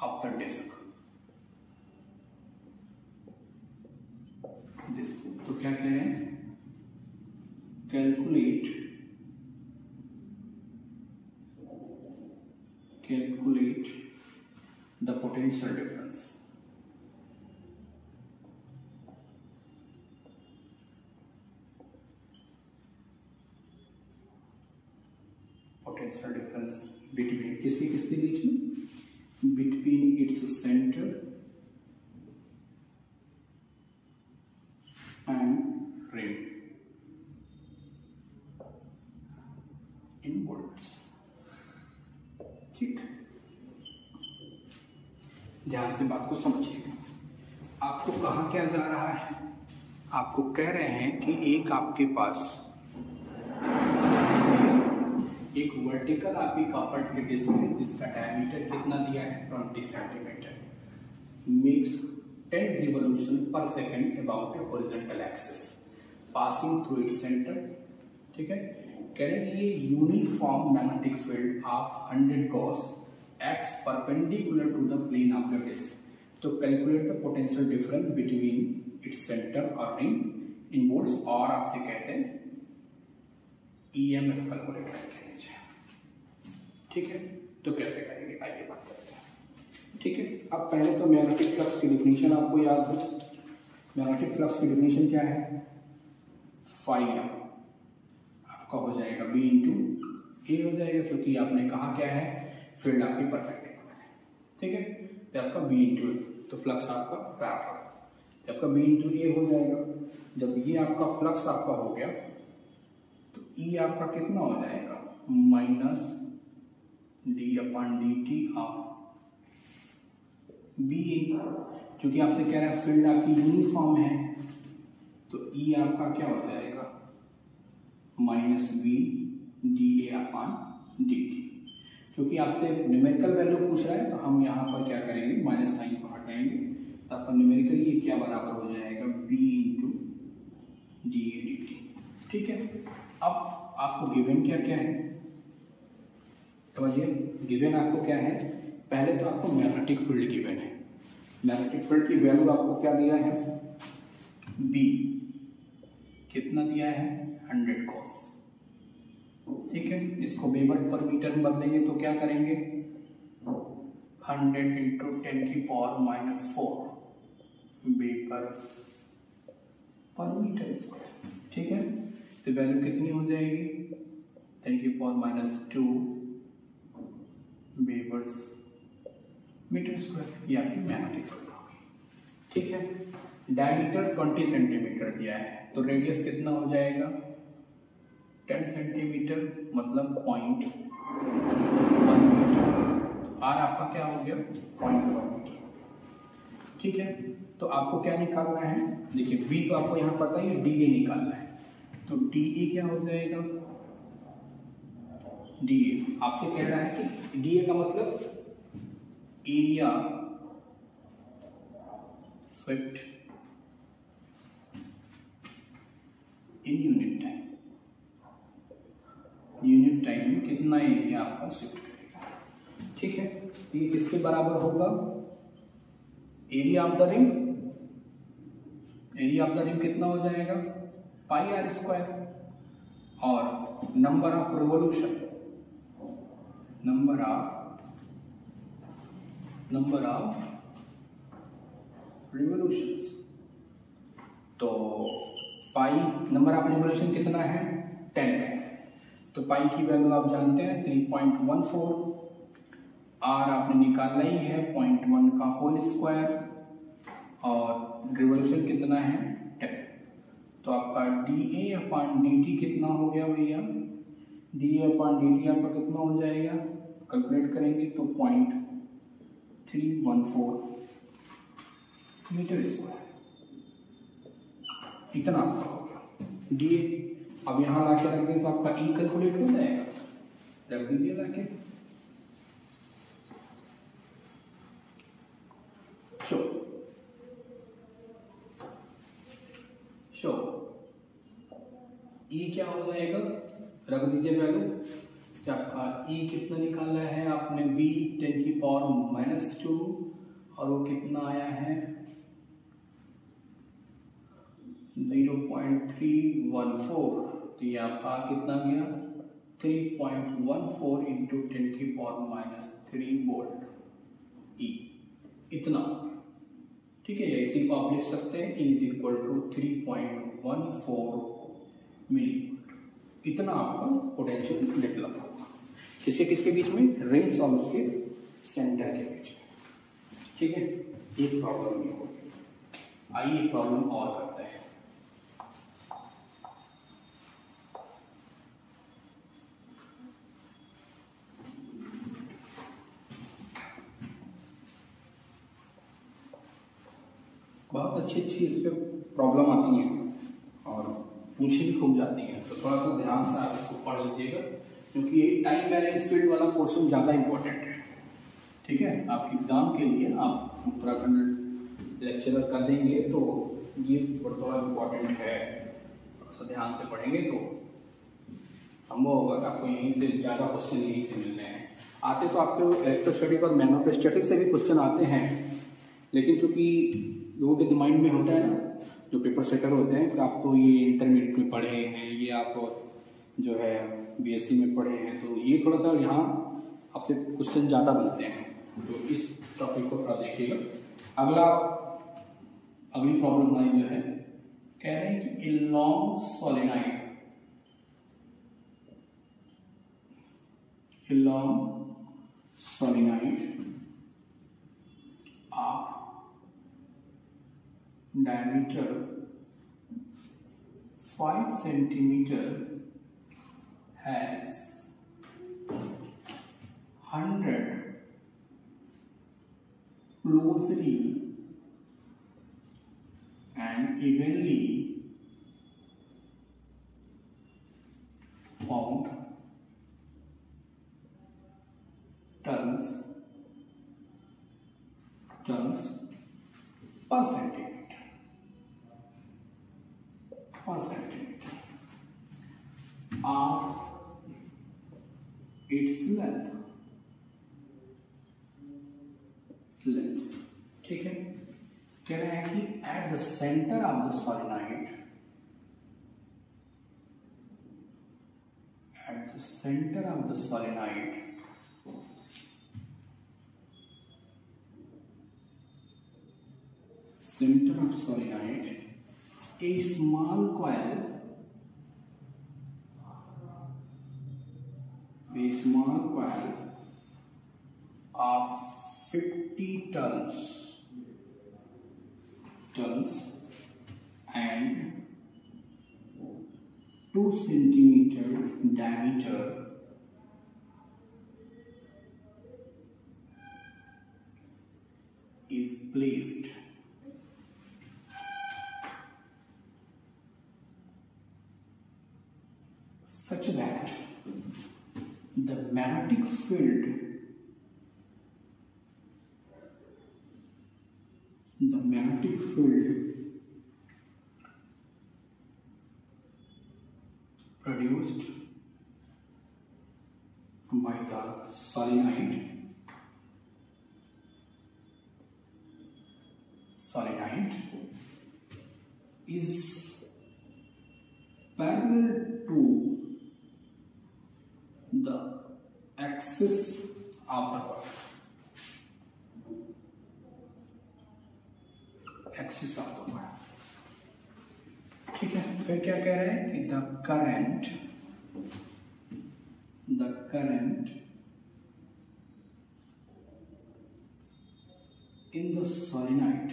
of the disk। तो क्या कह रहे हैं, calculate the potential difference। Potential difference between किसके बीच में, between its centre and ring in volts. ठीक, ध्यान से बात को समझिएगा। आपको कहा क्या जा रहा है, आपको कह रहे हैं कि एक आपके पास एक वर्टिकल आपकी कॉपर की डिस्क है जिसका डायमीटर कितना दिया है, 20 सेंटीमीटर, मेक्स 10 रिवॉल्यूशन पर second about A horizontal axis passing through its centre. ठीक है, कह रहे हैं कि ये uniform magnetic field of 100 Gauss x perpendicular to the plane of the disk। तो calculate the potential difference between its centre और रिंग इन वोल्ट्स, और आपसे कहते हैं ईएमएफ कैलकुलेट करके लीजिए। ठीक है, तो कैसे करेंगे आइए बात करते हैं। ठीक है, अब पहले तो मैग्नेटिक फ्लक्स की डिफिनीशन आपको याद हो। मैग्नेटिक फ्लक्स की डिफिनीशन क्या है, फाई एम आपका हो जाएगा बी इंटू ए हो जाएगा, क्योंकि आपने कहा क्या है, फील्ड आपकी परपेंडिकुलर है। ठीक है, तो आपका बी इंटू ए, तो फ्लक्स आपका प्राप्त होगा, आपका बी इंटू ए हो जाएगा। जब ये आपका फ्लक्स आपका हो गया तो ई आपका कितना हो जाएगा, माइनस d/dt ऑफ बी ए, क्योंकि आपसे कह रहा है फील्ड आपकी यूनिफॉर्म है, तो ई आपका क्या हो जाएगा, minus V D A upon D T. क्योंकि आपसे न्यूमेरिकल वैल्यू पूछ रहा है तो हम यहाँ पर क्या करेंगे, माइनस साइन को हटाएंगे, तो आपका न्यूमेरिकली ये क्या बराबर हो जाएगा, B into D A D T. ठीक है, अब आपको गिवन क्या क्या है समझिए। गिवन आपको क्या है, पहले तो आपको मैग्नेटिक फील्ड गिवन है। मैग्नेटिक फील्ड की वैल्यू आपको क्या दिया है, बी कितना दिया है, 100 cos। ठीक है, इसको वेबर पर मीटर में बदलेंगे तो क्या करेंगे, 100 into 10⁻⁴ weber per metre square. ठीक है, तो वैल्यू कितनी हो जाएगी, 10⁻² वेबर मीटर स्क्वायर। ये आपकी मैग्नेटिक फील्ड होगी। ठीक है, डायमीटर 20 सेंटीमीटर दिया है तो रेडियस कितना हो जाएगा, 10 सेंटीमीटर मतलब 0.1 मीटर। आर आपका क्या हो गया, 0.1 मीटर। ठीक है, तो आपको क्या निकालना है, देखिए बी तो आपको यहाँ पता ही, डी ए निकालना है, तो डी ए क्या हो जाएगा, डी ए आपसे कह रहा है कि डी ए का मतलब area swept in unit time. Unit time में कितना एरिया आपका शिफ्ट करेगा। ठीक है, तो ये किसके बराबर होगा, area of the ring. Area of the ring कितना हो जाएगा, πr², और number of revolution, number of revolutions. तो पाई नंबर ऑफ रिवोल्यूशन कितना है, 10 है, तो पाई की वैल्यू आप जानते हैं 3.14। आर आपने निकालना ही है 0.1 का होल स्क्वायर, और रिवोल्यूशन कितना है 10। तो आपका D A upon D T कितना हो गया भैया, D A upon D T आपका कितना हो जाएगा, कैलकुलेट करेंगे तो 0.314 मीटर स्क्वायर, इतना आपका होगा डी ए। अब यहाँ ला के रख दें तो आपका ई कैलकुलेट हो जाएगा, रख दीजिए ला के। शो ई क्या हो जाएगा, रख दीजिए वैल्यू। क्या आपका ई कितना निकालना है आपने, बी 10⁻⁻², और वो कितना आया है 0.314। तो ये आपका कितना गया, 3.14 इंटू 10⁻³ वोल्ट ई, इतना। ठीक है, इसी को आप लिख सकते हैं E = 3.14 मिलीवोल्ट। इतना आपका पोटेंशियल डेवलप होगा, किसके किसके बीच में, रिंग्स और उसके सेंटर के बीच में। ठीक है, एक प्रॉब्लम ये होगी। आइए एक प्रॉब्लम और करते हैं। बहुत अच्छी अच्छी इस पर प्रॉब्लम आती हैं और पूछी भी खूब जाती हैं, तो थोड़ा सा ध्यान से आप इसको पढ़ लीजिएगा, क्योंकि ये टाइम बैलेंस फील्ड वाला पोर्शन ज़्यादा इंपॉर्टेंट है। ठीक है, आपके एग्जाम के लिए आप उत्तराखंड लेक्चरर कर देंगे तो ये थोड़ा इंपॉर्टेंट है, थोड़ा ध्यान से पढ़ेंगे तो संभव होगा कि आपको यहीं से ज़्यादा क्वेश्चन यहीं से मिलने हैं। आते तो आपको इलेक्ट्रोस्टैटिक और मैग्नेटोस्टैटिक से भी क्वेश्चन आते हैं, लेकिन चूंकि लोगों के दिमाग में होता है ना, जो पेपर सेटर होते हैं कि आप तो ये इंटरमीडिएट में पढ़े हैं, ये आप जो है बीएससी में पढ़े हैं, तो ये थोड़ा सा यहाँ आपसे क्वेश्चन ज़्यादा बनते हैं, तो इस टॉपिक को थोड़ा देखिएगा। अगली प्रॉब्लम हमारी जो है, कह रहे हैं कि a long solenoid diameter 5 centimeter has 100 closely and evenly found turns per centimeter of its length। ठीक है, कह रहे हैं कि at the centre of the solenoid, a small coil of 50 tons and 2 centimeter diameter is placed such that the magnetic field produced by the solenoid is parallel to the axis of the coil। ठीक है, फिर क्या कह रहे हैं कि the current in the solenoid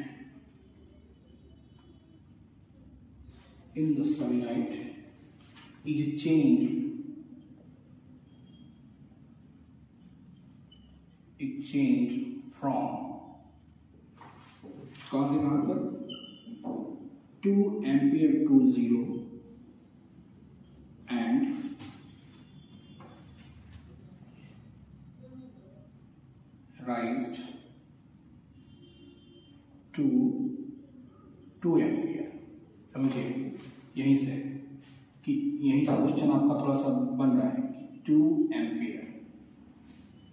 is changed from कौन से कहाँ तक 2 ampere to 0 and raised to 2 ampere। समझिए, यहीं से क्वेश्चन आपका थोड़ा सा बन रहा है कि 2 ampere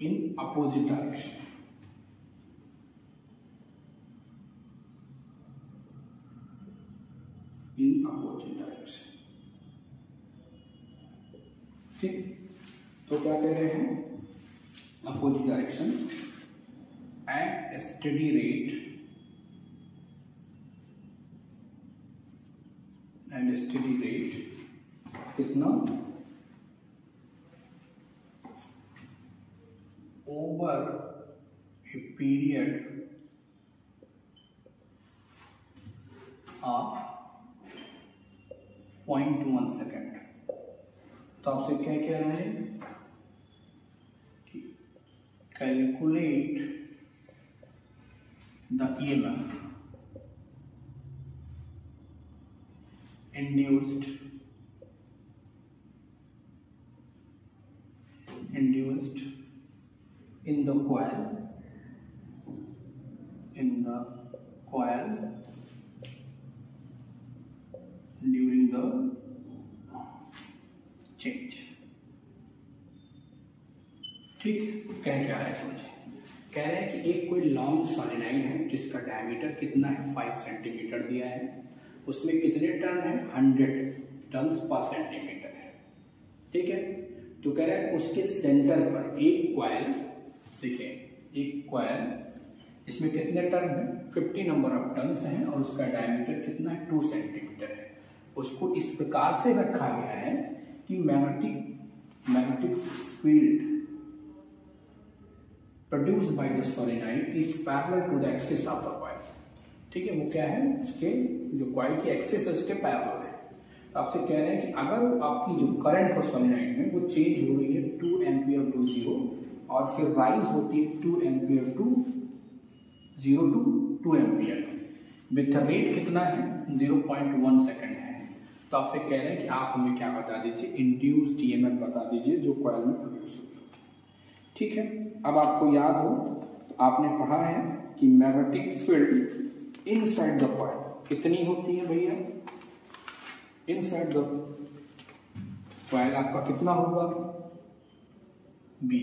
in opposite direction। ठीक, तो क्या कह रहे हैं, opposite direction at steady rate कितना over a period of 0.1 second. तो आपसे क्या कह रहा है कि calculate the EMF induced in the coil during the change। ठीक, क्या रहा है समझिए, कह रहे हैं कि एक कोई लॉन्ग सोलेनॉइड है जिसका डायमीटर कितना है 5 सेंटीमीटर दिया है, उसमें कितने टर्न है 100 टर्न्स पर सेंटीमीटर है। ठीक है, तो कह रहा है उसके सेंटर पर एक कॉइल, देखिए एक कॉइल, इसमें कितने टर्न है 50 नंबर ऑफ टर्न्स हैं और उसका डायमीटर कितना है 2 सेंटीमीटर है। उसको इस प्रकार से रखा गया है कि magnetic field produced by the solenoid is parallel to the axis of the coil. ठीक है, वो क्या है, उसके जो कॉइल की एक्सिस है उसके पैरेलल है। तो आपसे कह रहे हैं कि अगर आपकी जो करंट हो सोलेनॉइड में वो चेंज हो रही है 2 एम्पियर टू 0 और फिर राइज होती है 2 ampere to 0 to 2 ampere with rate कितना है 0.1 सेकेंड है। तो आपसे कह रहे हैं कि आप हमें क्या बता दीजिए, इंड्यूस्ड ईएमएफ बता दीजिए जो कॉइल में प्रोड्यूस हुई। ठीक है, अब आपको याद हो तो आपने पढ़ा है कि magnetic field inside the coil कितनी होती है भैया, इनसाइड द कॉइल आपका कितना होगा, बी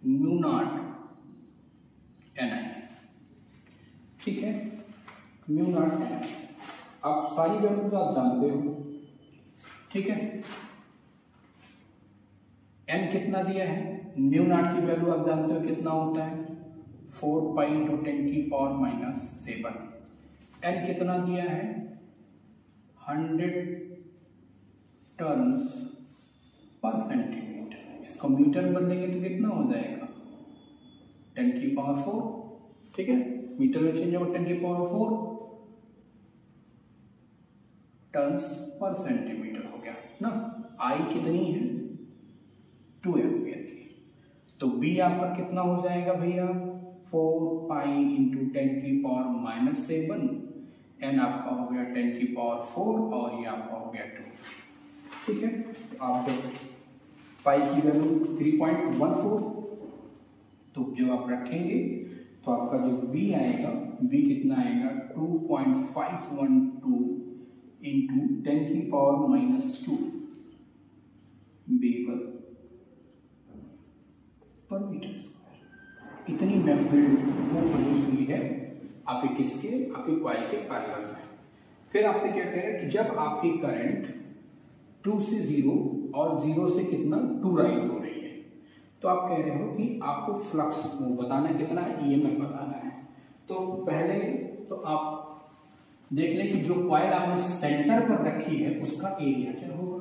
म्यू नॉट एन आई। ठीक है, म्यू नॉट एन आई। आप सारी वैल्यूज आप जानते हो। ठीक है, एन कितना दिया है, म्यू नॉट की वैल्यू आप जानते हो कितना होता है, 4 पाई इंटू 10⁻⁷। एन कितना दिया है, 100 टर्न्स पर सेंटीमीटर। इसको मीटर में बदलेंगे तो कितना हो जाएगा, 10⁴। ठीक है, मीटर में चेंज होगा 10⁴ टर्न्स पर सेंटीमीटर हो गया ना। आई कितनी है, 2 एम्पियर की। तो बी आपका कितना हो जाएगा भैया, 4 पाई इंटू 10⁻⁷। एन आपका हो गया 10⁴ और ये आपका हो गया 2। ठीक है, तो आप पाई की वैल्यू 3.14, तो जो आप रखेंगे तो आपका जो बी आएगा, बी कितना आएगा, 2.512 into 10⁻⁻² weber per metre square. इतनी मैग्नेटिक वो प्रोड्यूस हुई है आपके किसके, आपके कॉइल के पैरेलल में। फिर आपसे क्या कह रहे हैं कि जब आपकी करंट 2 से 0 और 0 से कितना 2 राइज हो रही है, तो आप कह रहे हो कि आपको फ्लक्स वो बताना है, कितना है, ईएमएफ बताना है। तो पहले तो आप देख लें कि जो कॉइल आपने सेंटर पर रखी है उसका एरिया क्या होगा,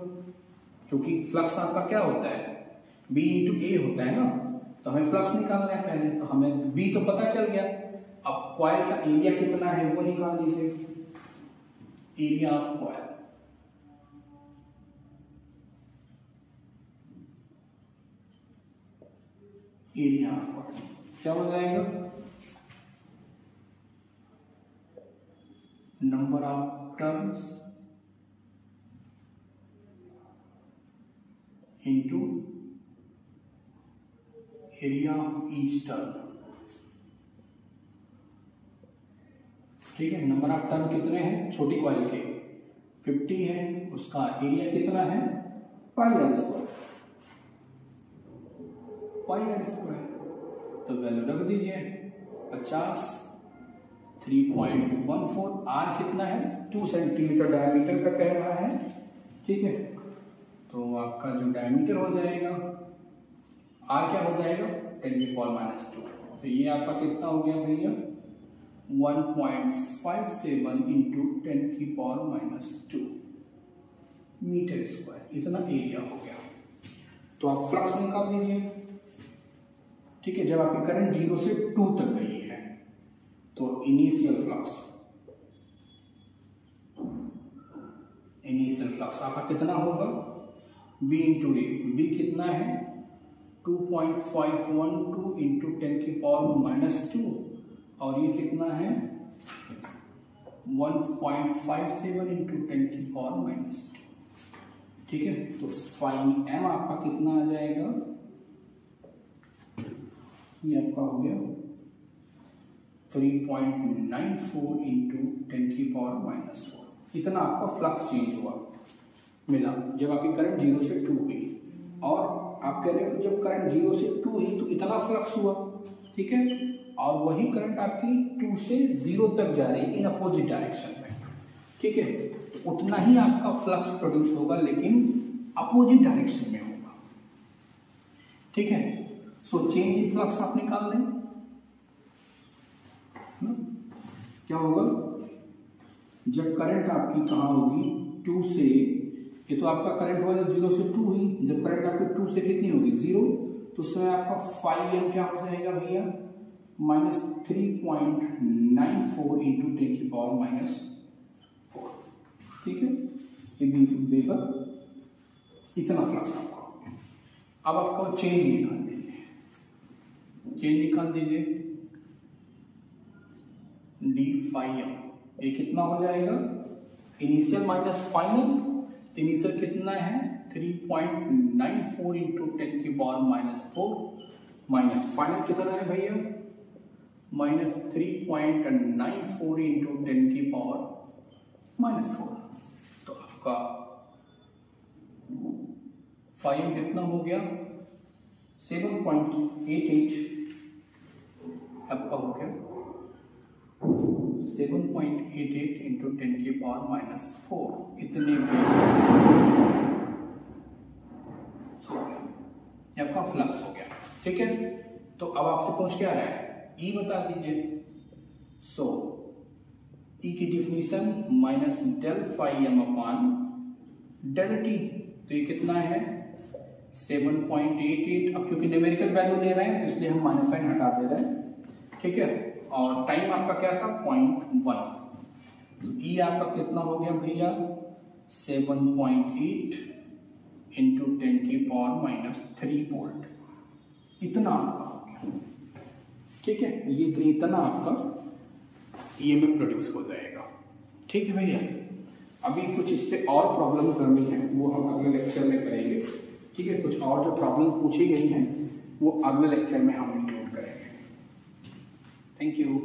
क्योंकि फ्लक्स आपका क्या होता है, बी इंटू ए होता है ना। तो हमें फ्लक्स निकालना है पहले, तो हमें बी तो पता चल गया, अब कॉइल का एरिया कितना है वो निकाल लीजिए, area of coil. Area of coil क्या हो जाएगा, number of turns into area of each turn. ठीक है, नंबर ऑफ टर्न कितने हैं छोटी कॉइल के, 50 है, उसका एरिया कितना है, πr²। तो वैल्यू रख दीजिए 50, 3.14। आर कितना है, 2 सेंटीमीटर डायमीटर का कह रहा है। ठीक है, तो आपका जो डायमीटर हो जाएगा, आर क्या हो जाएगा, 10⁻⁻²। तो ये आपका कितना हो गया भैया, 1.57 इंटू 10⁻² मीटर स्क्वायर। इतना एरिया हो गया। तो आप फ्लक्स निकाल दीजिए। ठीक है, जब आपकी करंट 0 से 2 तक गई है तो इनिशियल फ्लक्स आपका कितना होगा, बी इंटू ए। बी कितना है, 2.512 इंटू 10⁻⁻², और ये कितना है 1.57 इंटू 10⁻²। ठीक है, तो फाइन एम आपका कितना आ जाएगा, ये आपका हो गया 3.94 इंटू 10⁻⁻4। इतना आपका फ्लक्स चेंज हुआ मिला जब आपकी करंट 0 से 2 हुई। और आप कह रहे हो जब करंट 0 से 2 हुई तो इतना फ्लक्स हुआ। ठीक है, और वही करंट आपकी 2 से 0 तक जा रही इन अपोजिट डायरेक्शन में। ठीक है, तो उतना ही आपका फ्लक्स प्रोड्यूस होगा लेकिन अपोजिट डायरेक्शन में होगा। ठीक है, सो चेंज इन फ्लक्स आप निकाल लें, क्या होगा, जब करंट आपकी कहाँ होगी 2 से, ये तो आपका करंट हुआ जब 0 से 2 हुई, जब करंट आपकी 2 से कितनी होगी 0, तो उस समय आपका 5m क्या हो जाएगा भैया, -3.94 इंटू 10⁻⁻4। ठीक है, ये वेबर इतना फ्लक्स आपका हो गया। अब आपको चेंज निकाल दीजिए, d phi m, ये कितना हो जाएगा इनिशियल माइनस फाइनल, इनिशियल कितना है 3.94 इंटू 10 की पावर -4 माइनस फाइनल कितना है भैया -3.94 इंटू 10 की पावर -4। तो आपका फाइव कितना हो गया 7.88 आपका हो गया 7.88 इंटू 10 की पावर -4 इतने ये आपका फ्लक्स हो गया। ठीक है, तो अब आपसे पूछ क्या रहा है ई बता दीजिए। सो ई की definition minus del phi M upon del T, तो ये कितना है 7.88। अब क्योंकि न्यूमेरिकल वैल्यू ले रहे हैं तो इसलिए हम माइनस साइन हटा दे रहे हैं। ठीक है, और टाइम आपका क्या था 0.1, तो ई आपका कितना हो गया भैया 7.8 इंटू 10 की पावर -3 वोल्ट इतना आपका हो गया। ठीक है, ये इतना आपका ईएमएफ प्रोड्यूस हो जाएगा। ठीक है भैया, अभी कुछ इस पे और प्रॉब्लम करनी है वो हम अगले लेक्चर में करेंगे। ठीक है, कुछ और जो प्रॉब्लम पूछी गई हैं वो अगले लेक्चर में हम इंक्लूड करेंगे। Thank you.